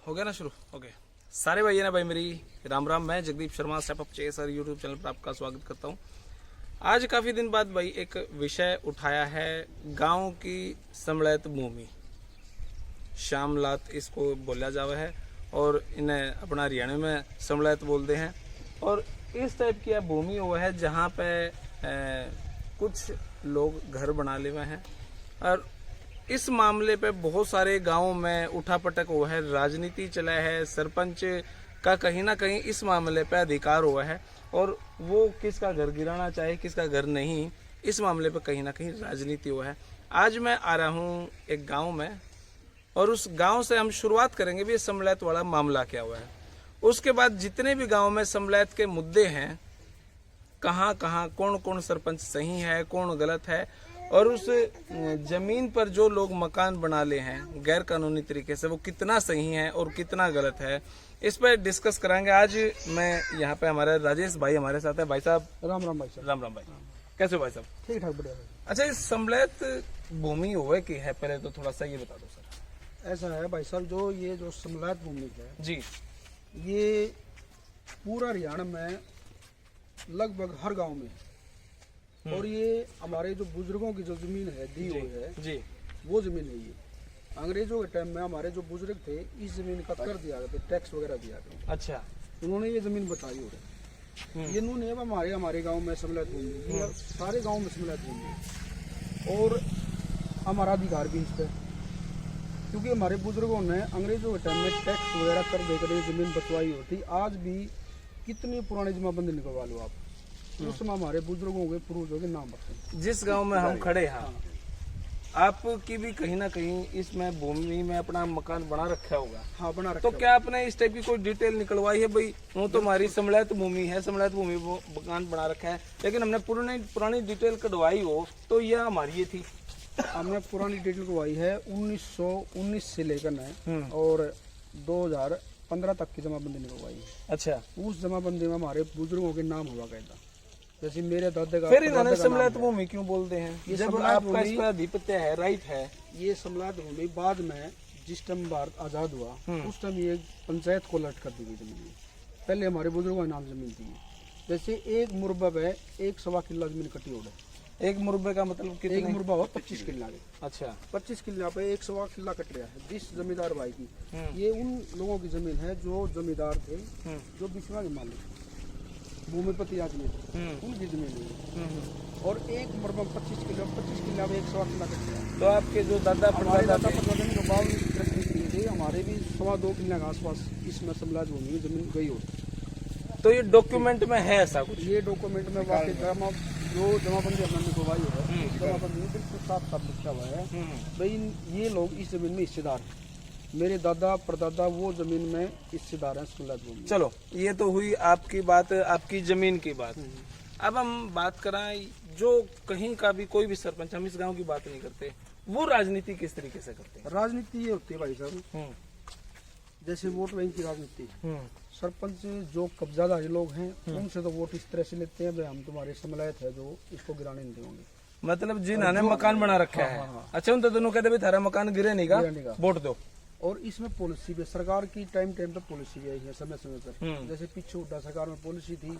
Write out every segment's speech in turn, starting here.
हो गया ना शुरू। ओके, सारे भाई ना भाई मेरी राम राम। मैं Jagdeep Sharma step up chess और यूट्यूब चैनल पर आपका स्वागत करता हूं। आज काफ़ी दिन बाद भाई एक विषय उठाया है, गांव की सम्मिलित भूमि, श्यामलात इसको बोला जावा है और इन्हें अपना हरियाणा में सम्मिलित बोलते हैं। और इस टाइप की भूमि वो है जहाँ पे कुछ लोग घर बना ले हुए हैं और इस मामले पे बहुत सारे गांवों में उठापटक हुआ है, राजनीति चला है, सरपंच का कहीं ना कहीं इस मामले पे अधिकार हुआ है और वो किसका घर गिराना चाहे किसका घर नहीं, इस मामले पे कहीं ना कहीं राजनीति हुआ है। आज मैं आ रहा हूँ एक गांव में और उस गांव से हम शुरुआत करेंगे भी सम्मिलित वाला मामला क्या हुआ है। उसके बाद जितने भी गाँव में सम्मिलित के मुद्दे हैं, कहाँ कहाँ कौन कौन सरपंच सही है कौन गलत है, और उस जमीन पर जो लोग मकान बना ले हैं गैर कानूनी तरीके से, वो कितना सही है और कितना गलत है, इस पर डिस्कस कराएंगे। आज मैं यहाँ पे हमारे राजेश भाई हमारे साथ है। भाई साहब राम राम भाई साहब। राम राम भाई, कैसे हो भाई साहब? ठीक ठाक बढ़िया भाई। अच्छा, इस सम्मिलित भूमि हुए की है, पहले तो थोड़ा सा ये बता दो सर। ऐसा है भाई साहब, जो सम्मिलित भूमि है जी, ये पूरा हरियाणा में लगभग हर गांव में, और ये हमारे जो बुजुर्गों की जो जमीन है दी हुई है जी, वो जमीन है। ये अंग्रेजों के टाइम में हमारे जो बुजुर्ग थे इस जमीन का कर दिया गया, टैक्स वगैरह दिया गया। अच्छा, उन्होंने ये जमीन बचाई हो रही, ये इन्होंने अब हमारे गांव में सम्मिलित भूमि, ये सारे गांव में सम्मिलित भूमि और हमारा अधिकार भी इस पर, क्योंकि हमारे बुजुर्गों ने अंग्रेजों के टाइम में टैक्स वगैरह कर देकर ये जमीन बचवाई होती। आज भी कितनी पुरानी जमाबंदी निकलवा लो आप, उस समय हमारे बुजुर्गों के पूर्वजों के नाम बता। जिस गांव में हम खड़े हैं, आपकी भी कहीं ना कहीं इसमें भूमि में अपना मकान बना रखा होगा। हाँ, बना रखा। तो क्या आपने इस टाइप की कोई डिटेल निकलवाई है भाई? वो तो हमारी सम्मिलित भूमि है, सम्मिलित भूमि वो मकान बना रखा है, लेकिन हमने पुरानी डिटेल कढ़वाई हो तो यह हमारी ये थी। हमने पुरानी डिटेल करवाई है 1919 से लेकर है और 2015 तक की जमाबंदी निकलवाई है। अच्छा, उस जमाबंदी में हमारे बुजुर्गों के नाम हुआ करता, जैसे मेरे दादा का। फिर इन्होंने सम्मिलित भूमि क्यों बोलते हैं? ये जब सम्मिलित आपका इस भूमि- पर आधिपत्य है, राइट है। ये सम्मिलित भूमि बाद में जिस टाइम भारत आजाद हुआ उस टाइम ये पंचायत को अलर्ट कर दी गई जमीन। पहले हमारे बुजुर्गों के नाम जमीन थी। जैसे एक मुरबा है 1.25 किला जमीन कटी हो गई। एक मुरब्बे का मतलब कितने? एक मुरबा हो 25 किला के। अच्छा, 25 किला पे 1.25 किला कट रहा है जिस जमींदार भाई की। ये उन लोगों की जमीन है जो जमींदार थे, जो बिस्वा के मालिक भूमिपति आदमी थे, उनकी जमीन है। और एक मुरबा 25 किला में 1.25 किला कट रहा है। तो आपके जो दादा हमारे दादा परदादा परदादा के बाद कृषि किए थे, हमारे भी 2.25 किला के आसपास इसमें सम्मिलित भूमि में जमीन गई होती। तो ये डॉक्यूमेंट में है ऐसा कुछ? ये डॉक्यूमेंट में वाकई जो जमाबंदी हमने निकलवाई है उस जमाबंदी में बिल्कुल साफ साफ लिखा हुआ है भाई ये लोग इस जमीन में हिस्सेदार हैं। मेरे दादा परदादा वो जमीन में हिस्सेदार हैं सम्मिलित भूमि। चलो, ये तो हुई आपकी बात, आपकी जमीन की बात। अब हम बात कराएं जो कहीं का भी कोई भी सरपंच, हम इस गांव की बात नहीं करते, वो राजनीति किस तरीके से करते हैं? राजनीति ये होती है भाई साहब, जैसे वोट बैंक की राजनीति। सरपंच जो कब्जाधारी लोग हैं उनसे तो वोट इस तरह से लेते हैं भाई हम तुम्हारे सम्मिलित है जो इसको गिराने नहीं देंगे। मतलब जिन्होंने मकान बना रखा है। हाँ। अच्छा, उन तो दोनों कहते भाई थारा मकान गिरे नहीं का, वोट दो। और इसमें पॉलिसी भी सरकार की टाइम पे पॉलिसी भी आई है समय समय पर। जैसे पीछे हुड्डा सरकार में पॉलिसी थी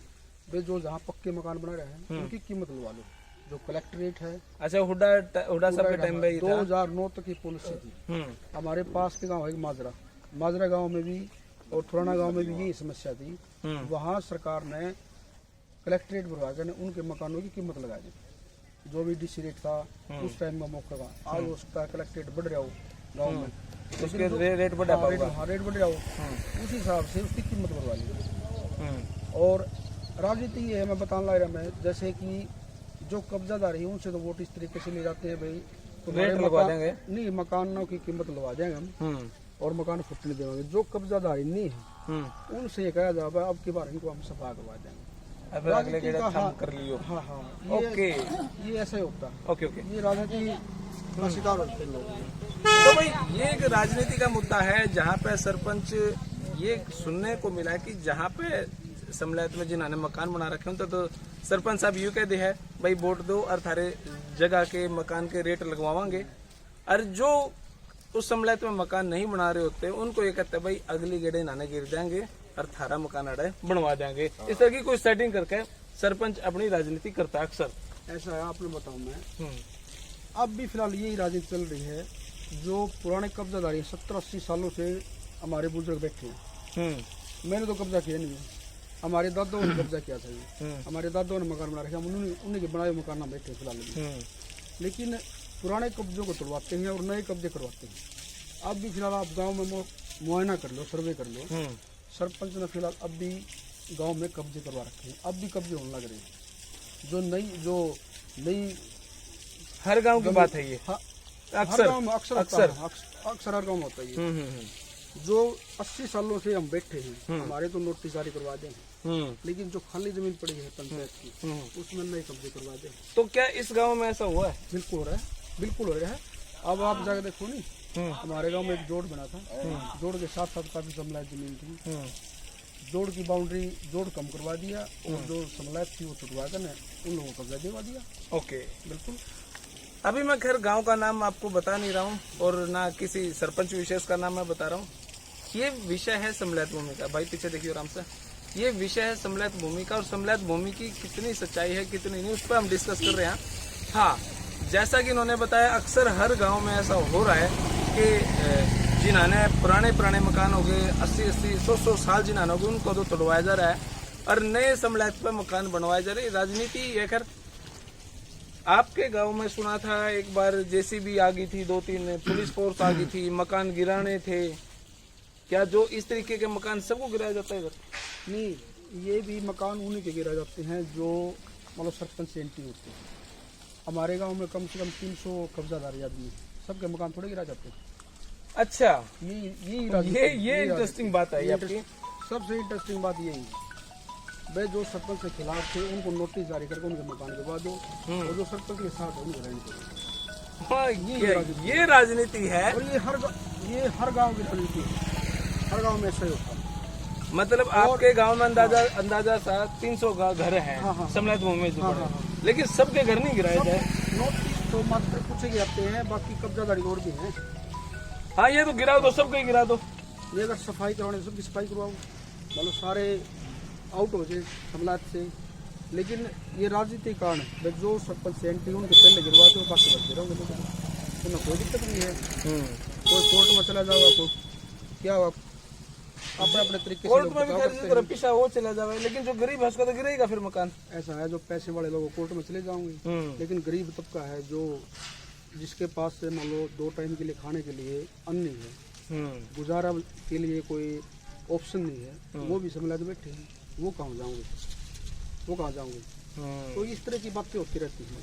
भाई जो जहाँ पक्के मकान बना रहे हैं उनकी कीमत लगा लो, जो कलेक्ट्रेट है। अच्छा, हुड्डा साहब के टाइम में 2009 तक की पॉलिसी थी। हमारे पास के गाँव है माजरा गाँव में भी और थुराना गांव में भी यही समस्या थी। वहाँ सरकार ने कलेक्ट्रेट बनवा कर उनके मकानों की कीमत लगा दी, जो भी डीसी रेट था उस टाइम में मौका का। आज हो सकता है कलेक्ट्रेट बढ़ रहा हो गाँव में, उसके रेट बढ़ा रेट बढ़ रहा हो, उस हिसाब से उसकी कीमत बढ़वा ली। और राजनीति ये है, मैं बताने लग रहा मैं, जैसे कि जो कब्जादार है उनसे तो वोट इस तरीके से ले जाते हैं भाई रेट लगवा देंगे, नहीं मकानों की कीमत लगवा देंगे हम और मकान फुटने देंगे। जो कब्जादारी नहीं है उनसे ये कहा जाए अब की बार इनको हम सफा करवा देंगे। अब अगले के काम कर लियो। हाँ हाँ, ओके, ये ऐसा ही होता है। ओके ओके, ये राजनीति का शिकार होते हैं लोग। तो भाई ये एक राजनीति का मुद्दा है जहाँ पे सरपंच, ये सुनने को मिला कि जहाँ पे सम्मिलित में जिन्होंने मकान बना रखे हैं तो सरपंच साहब यूँ कहते हैं भाई वोट दो और थारे जगह के मकान के रेट लगवावांगे, और जो उस समलैत में मकान नहीं बना रहे होते, उनको ये कहते हैं भाई अगली गेड़े नाने गिर जाएंगे और थारा मकान अड़े बनवा देंगे। इस तरह की कोई सेटिंग करके सरपंच अपनी राजनीति करता है अक्सर। ऐसा है, आपने बताऊं मैं अब भी फिलहाल यही राजनीति चल रही है। जो पुराने कब्जादारी 70-80 सालों से हमारे बुजुर्ग बैठे हैं, मैंने तो कब्जा किया नहीं है, हमारे दादाओं ने कब्जा किया था ये। हमारे दादाओं ने मकान बना रखे, हम उन्हीं के बनाए मकान में बैठे फिलहाल। लेकिन पुराने कब्जों को तोड़वाते हैं और नए कब्जे करवाते हैं। अब भी फिलहाल आप गांव में मुआयना कर लो, सर्वे कर लो, सरपंच ने फिलहाल अब भी गांव में कब्जे करवा रखे हैं। अब भी कब्जे होने लग रहे हैं। जो नई हर गांव की बात है ये। हर गांव में अक्सर हर गांव में होता है ये। जो 80 सालों से हम बैठे हैं, हमारे तो नोटिस जारी करवा दें, लेकिन जो खाली जमीन पड़ी है पंचायत की, उसमें नए कब्जे करवा दें। तो क्या इस गांव में ऐसा हुआ है? बिल्कुल हो रहा है, बिल्कुल हो रहा है। अब आप जाकर देखो नहीं, हमारे गांव में एक जोड़ बना था, जोड़ के साथ साथ काफी समलायत जमीन थी। जोड़ की बाउंड्री जोड़ कम करवा दिया और जो समलायत थी वो छुटवा कर उन लोगों को कब्जा दिलवा दिया। ओके, बिल्कुल। अभी मैं खैर गांव का नाम आपको बता नहीं रहा हूँ और ना किसी सरपंच विशेष का नाम मैं बता रहा हूँ। ये विषय है समलैत भूमि का। भाई पीछे देखिए आराम से। ये विषय है समलैत भूमि का और समलैत भूमि की कितनी सच्चाई है कितनी नहीं, उस पर हम डिस्कस कर रहे हैं। हाँ, जैसा कि इन्होंने बताया, अक्सर हर गांव में ऐसा हो रहा है कि जिन्होंने पुराने मकान हो गए 80-80, 100-100 साल जिन्होंने हो गए, उनको तो तोड़वाया जा रहा है और नए समलैत पर मकान बनवाए जा रहे हैं। राजनीति है। खैर आपके गांव में सुना था एक बार जेसीबी आ गई थी, 2-3 पुलिस फोर्स आ गई थी, मकान गिराने थे। क्या जो इस तरीके के मकान सबको गिराया जाता है? नहीं, ये भी मकान उन्हीं के गिरा जाते हैं जो मतलब सरपंच से एंट्री होती है। हमारे गांव में कम से कम 300 कब्जादारी आदमी, सबके मकान थोड़े गिरा जाते हैं। अच्छा, ये इंटरेस्टिंग बात है आपकी। सबसे इंटरेस्टिंग बात यही है, वे जो सरपंच के खिलाफ थे उनको नोटिस जारी करके उनके मकान गिरवा दो और जो सरपंच के साथ है उनको रहने दो। हाँ, ये राजनीति है और ये हर गांव की राजनीति है। हर गांव में ऐसा ही होता है। मतलब आपके गांव में अंदाजा सा 300 घर हैं समलैत भूमि में, लेकिन सबके घर नहीं गिराए जाए। नोटिस तो मात्र कुछ ही गिराते हैं, बाकी कब्जादारी और भी है। हाँ, ये तो गिरा दो, सबको गिरा दो। ये अगर सफाई करवाने सबकी सफाई करवाओ, मतलब सारे आउट हो जाए समलात से। लेकिन ये राजनीति कारण है, जो सरपंच से एंट्री उनके पहले गिरवाते हो, बाकी बच गिराओगे तो कोई दिक्कत नहीं है। कोई कोर्ट में चला जाओगा, कोई क्या अपने तरीके कोर्ट में भी पिछा वो चला जाए, लेकिन जो गरीब है उसका तो गिरेगा फिर मकान। ऐसा है, जो पैसे वाले लोग कोर्ट में चले जाओगे, लेकिन गरीब तबका है जो जिसके पास से मान लो 2 टाइम के लिए खाने के लिए अन्न नहीं है, गुजारा के लिए कोई ऑप्शन नहीं है, वो भी समलैत बैठे हैं, वो कहाँ जाओगे? तो इस तरह की बातें होती रहती हैं,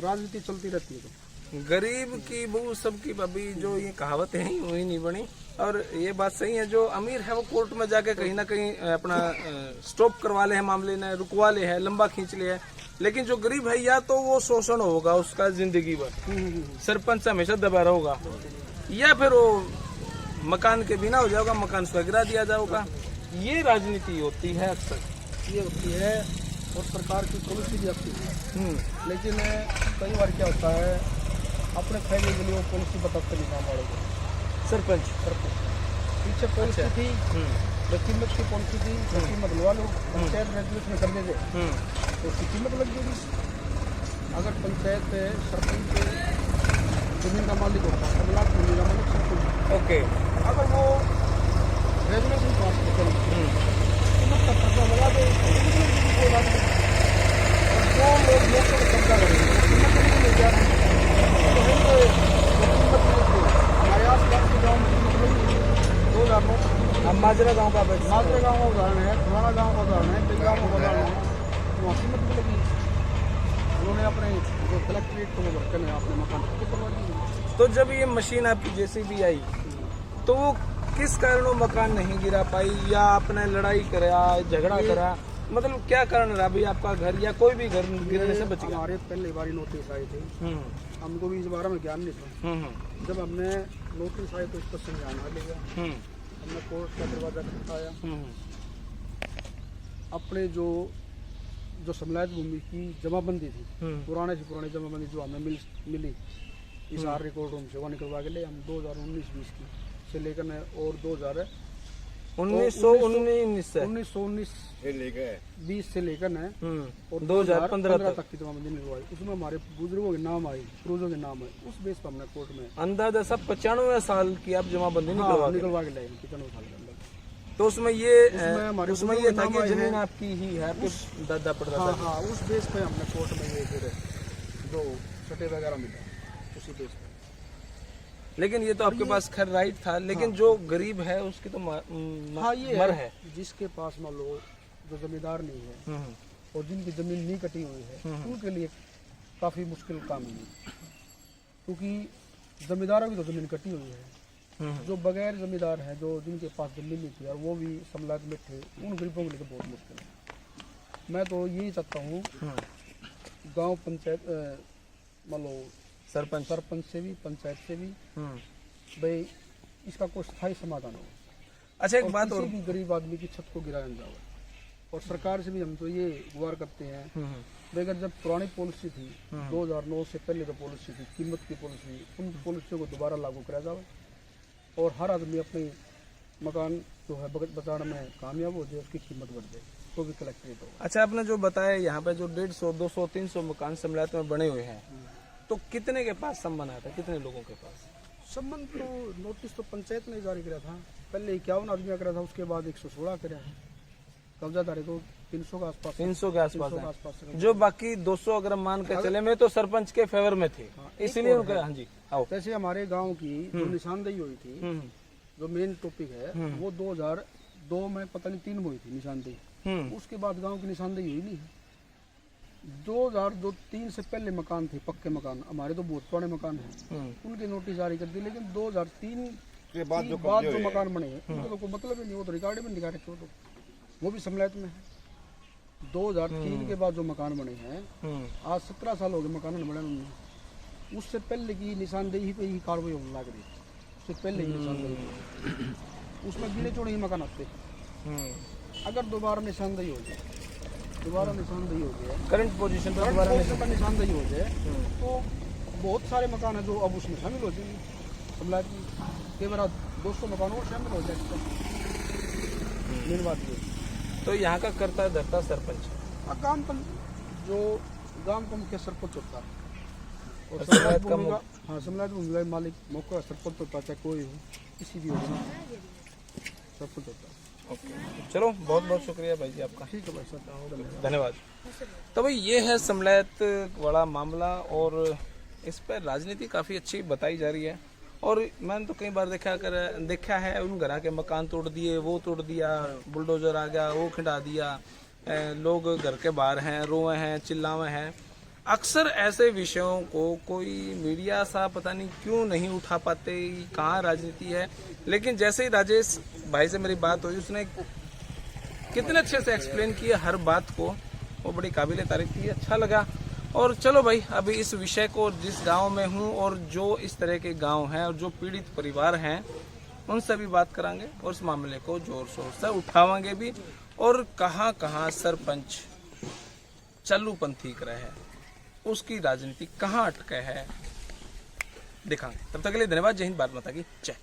राजनीति चलती रहती है। तो गरीब की बहू सबकी बबी, जो ये कहावत है वही नहीं बनी। और ये बात सही है, जो अमीर है वो कोर्ट में जाके कहीं ना कहीं अपना स्टॉप करवा ले है, मामले ने रुकवा ले है, लंबा खींच ले है। लेकिन जो गरीब है, या तो वो शोषण होगा उसका जिंदगी भर, सरपंच से हमेशा दबा रहेगा, या फिर वो मकान के बिना हो जाएगा, मकान उसका गिरा दिया जाएगा। ये राजनीति होती है अक्सर, ये होती है और सरकार की पॉलिसी भी आती है। लेकिन कई बार क्या होता है, अपने फायदे के लिए वो पॉलिसी बताते नहीं काम वाले को। सरपंच पीछे पॉलिसी थी, कीमत की पॉलिसी थी, कीमत लगा लो, पंचायत रेगुलेशन कर देते तो उसकी कीमत लग जाएगी। अगर पंचायत सरपंच जमीन का मालिक होता है, लाख जमीन का मालिक सरपंच, ओके, अगर वो रेगुलेशन पास करते कीमत का खर्चा लगा दे, वो लोग लोकल कब्जा करेंगे, कीमत नहीं मिल जा रही। हमारे आस पास के गाँव में 2009 हम माजरा गाँव का माजरा गाँव का उदाहरण है, पुराना गाँव का उदाहरण है, बिग गाँव का उदाहरण है। वहाँ कीमत भी लगी, उन्होंने अपने जो कलेक्ट्रेट को वर्कर ने अपने मकान को करवा दिए। तो जब ये मशीन आपकी जेसीबी आई, तो वो किस कारण वो मकान नहीं गिरा पाई, या आपने लड़ाई करा, झगड़ा करा, मतलब क्या कारण रहा भाई आपका घर या कोई भी घर गिरने से बच गया? हमारे पहले बारी नोटिस आए थे, हमको भी इस बारे में ज्ञान नहीं था। जब हमने नोटिस आए तो इसको समझाना आ गया, हमने कोर्ट का दरवाजा खटखटाया, अपने जो समलायत भूमि की जमाबंदी थी, पुराने से पुरानी जमाबंदी जो हमें मिली, इस आर रिकॉर्ड रूम से, वहाँ निकलवा के ले हम 2019-20 की से लेकर न और 1919 से 1919 20 से लेकर न और 2015 तक की जमाबंदी निकलवाई। उसमें हमारे बुजुर्गों के नाम आए, पूर्वजों के नाम आए, उस बेस पर हमने कोर्ट में अंदाजा सब 95 साल की आप जमाबंदी निकलवा के लाए 95 साल के अंदर। तो उसमें ये हमारे उसमें ये था कि जमीन आपकी ही है, आपके दादा परदादा की। हाँ, उस बेस पे हमने कोर्ट में ये फिर जो सटे वगैरह मिला उसी बेस पे। लेकिन ये तो आपके पास खैर राइट था, लेकिन जो गरीब है उसकी तो ये मर है। जिसके पास मान लो जो जमींदार नहीं है और जिनकी जमीन नहीं कटी हुई है उनके लिए काफी मुश्किल काम है, क्योंकि जमींदारों की तो जमीन कटी हुई है। जो बगैर जमींदार है, जो जिनके पास जमीन नहीं थी और वो भी समलात में थे, उन गरीबों के लिए तो बहुत मुश्किल है। मैं तो यही चाहता हूँ गांव पंचायत मान लो सरपंच से भी, पंचायत से भी, भाई इसका कोई स्थायी समाधान हो। अच्छा, एक बात किसी और भी गरीब आदमी की छत को गिराया न जाए। और सरकार से भी हम तो ये गुहार करते हैं भाई, अगर जब पुरानी पॉलिसी थी 2009 से पहले जो पॉलिसी थी, कीमत की पॉलिसी, उन पॉलिसियों को दोबारा लागू कराया जाए और हर आदमी अपने मकान जो है बचाने में कामयाब हो जाए, उसकी कीमत बढ़ जाए, तो भी कलेक्ट्रेट हो। अच्छा, आपने जो बताया यहाँ पे जो 150, 200, 300 मकान समलात में बने हुए हैं, तो कितने के पास संबंध आता है, कितने लोगों के पास संबंध? तो नोटिस तो पंचायत ने जारी किया था, पहले 51 आदमी करा था, उसके बाद 116 करा है। कब्जादारी तो 300 के आसपास 300 के आसपास 300 के है। आसपास है। जो बाकी 200 अगर मान के चले में तो सरपंच के फेवर में थे, इसलिए और उनका है। हाँ जी आओ। जैसे हमारे गांव की जो निशानदेही हुई थी, जो मेन टॉपिक है वो 2002 में पता नहीं 3 में हुई थी निशानदेही। उसके बाद गांव की निशानदेही हुई नहीं। 2003 से पहले मकान थे, पक्के मकान, हमारे तो बहुत पुराने मकान हैं, उनके नोटिस जारी कर दी। लेकिन 2003 के बाद जो मकान बने हैं उनका तो कोई मतलब ही नहीं, वो तो रिकॉर्ड में दिखा रखे, वो भी समलायत में है। 2003 के बाद जो मकान बने हैं, आज 17 साल हो गए मकान बने उनमें। उससे पहले की निशानदेही पे ही कार्रवाई होने लग रही, उससे पहले ही निशानदेही, उसमें गिने चुने ही मकान आते। अगर दोबारा निशानदेही हो जाए, करंट पोजीशन पर दोबारा निशानदेही हो जाए तो बहुत सारे मकान है जो अब उसमें शामिल हो जाएंगे। समलायत के मेरा 200 मकान और शामिल हो जाएंगे। मेन बात ये, तो यहाँ का करता धरता सरपंच, गांव का जो गांव का मुख्य सरपंच होता है और समलायत का समलायत भूमि का मालिक मौका सरपंच होता है, चाहे कोई हो, किसी भी हो, सरपंच होता है। ओके, चलो बहुत बहुत शुक्रिया भाई जी आपका। ठीक है भाई साहब, धन्यवाद। तो भाई ये है समलायत वाला मामला और इस पर राजनीति काफ़ी अच्छी बताई जा रही है। और मैंने तो कई बार देखा है उन घरों के मकान तोड़ दिए, वो तोड़ दिया, बुलडोजर आ गया, वो खिंडा दिया, लोग घर के बाहर हैं, रोए हैं, चिल्लावे हैं। अक्सर ऐसे विषयों को कोई मीडिया सा पता नहीं क्यों नहीं उठा पाते, कहाँ राजनीति है। लेकिन जैसे ही राजेश भाई से मेरी बात हुई, उसने कितने अच्छे से एक्सप्लेन किया हर बात को, वो बड़ी काबिल तारीफ थी, अच्छा लगा। और चलो भाई, अभी इस विषय को जिस गांव में हूँ और जो इस तरह के गांव हैं और जो पीड़ित परिवार हैं, उनसे भी बात करांगे और इस मामले को जोर शोर से उठावांगे भी, और कहाँ कहाँ सरपंच चालूपंथी कर रहे हैं, उसकी राजनीति कहाँ अटके है दिखाएंगे। तब तक के लिए धन्यवाद। जय हिंद, भारत माता की जय।